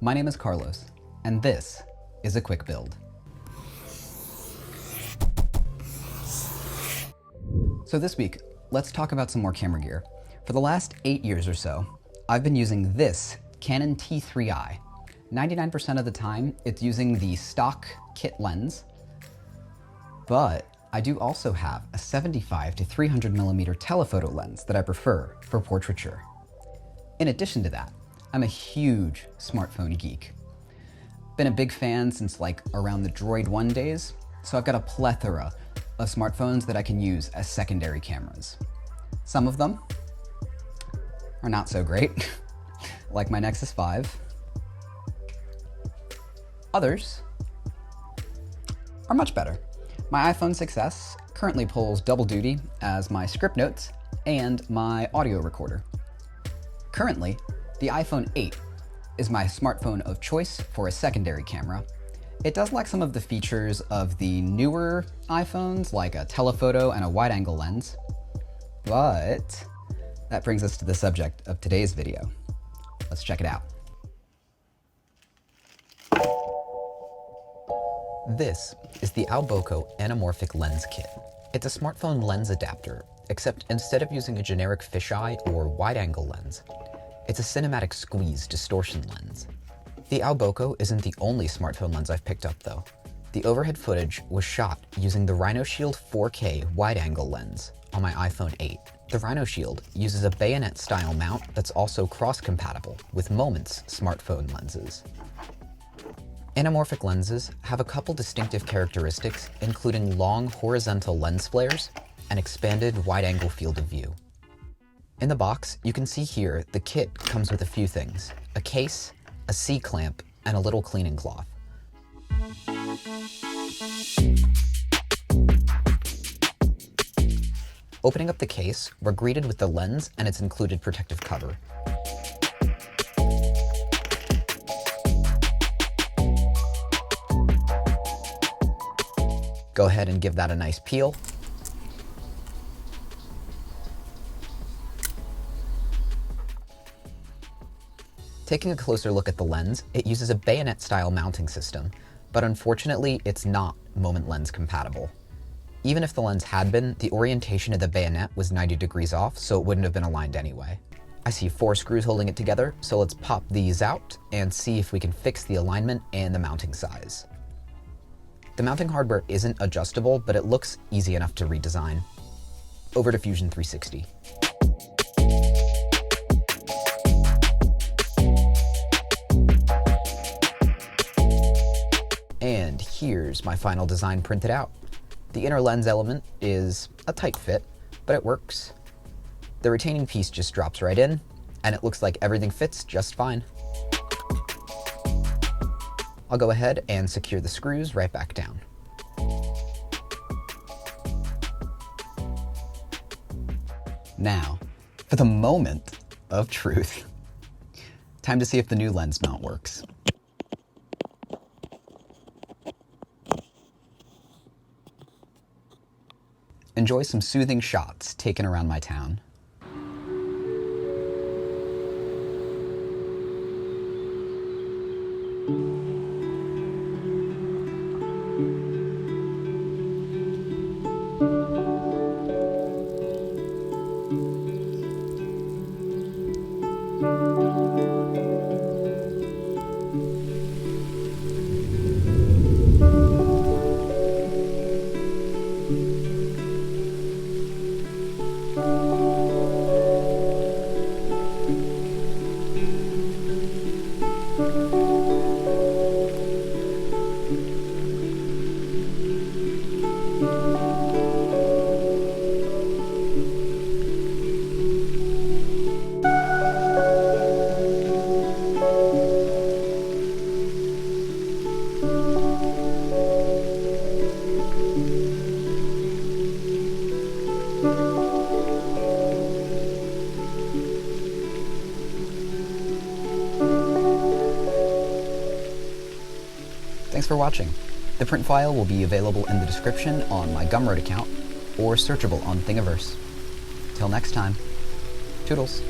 My name is Carlos, and this is a quick build. So this week, let's talk about some more camera gear. For the last 8 years or so, I've been using this Canon T3i. 99% of the time, it's using the stock kit lens, but I do also have a 75 to 300 millimeter telephoto lens that I prefer for portraiture. In addition to that, I'm a huge smartphone geek. Been a big fan since like around the Droid 1 days, so I've got a plethora of smartphones that I can use as secondary cameras. Some of them are not so great, like my Nexus 5. Others are much better. My iPhone 6s currently pulls double duty as my script notes and my audio recorder. Currently, the iPhone 8 is my smartphone of choice for a secondary camera. It does lack some of the features of the newer iPhones, like a telephoto and a wide-angle lens, but that brings us to the subject of today's video. Let's check it out. This is the Aoboco Anamorphic lens kit. It's a smartphone lens adapter, except instead of using a generic fisheye or wide-angle lens, it's a cinematic squeeze distortion lens. The Aoboco isn't the only smartphone lens I've picked up though. The overhead footage was shot using the RhinoShield 4K wide-angle lens on my iPhone 8. The RhinoShield uses a bayonet-style mount that's also cross-compatible with Moment's smartphone lenses. Anamorphic lenses have a couple distinctive characteristics, including long horizontal lens flares and expanded wide-angle field of view. In the box, you can see here the kit comes with a few things: a case, a C-clamp, and a little cleaning cloth. Opening up the case, we're greeted with the lens and its included protective cover. Go ahead and give that a nice peel. Taking a closer look at the lens, it uses a bayonet-style mounting system, but unfortunately, it's not Moment lens compatible. Even if the lens had been, the orientation of the bayonet was 90 degrees off, so it wouldn't have been aligned anyway. I see 4 screws holding it together, so let's pop these out and see if we can fix the alignment and the mounting size. The mounting hardware isn't adjustable, but it looks easy enough to redesign. Over to Fusion 360. And here's my final design printed out. The inner lens element is a tight fit, but it works. The retaining piece just drops right in, and it looks like everything fits just fine. I'll go ahead and secure the screws right back down. Now, for the moment of truth. Time to see if the new lens mount works. Enjoy some soothing shots taken around my town. Thanks for watching. The print file will be available in the description on my Gumroad account or searchable on Thingiverse. Till next time, toodles.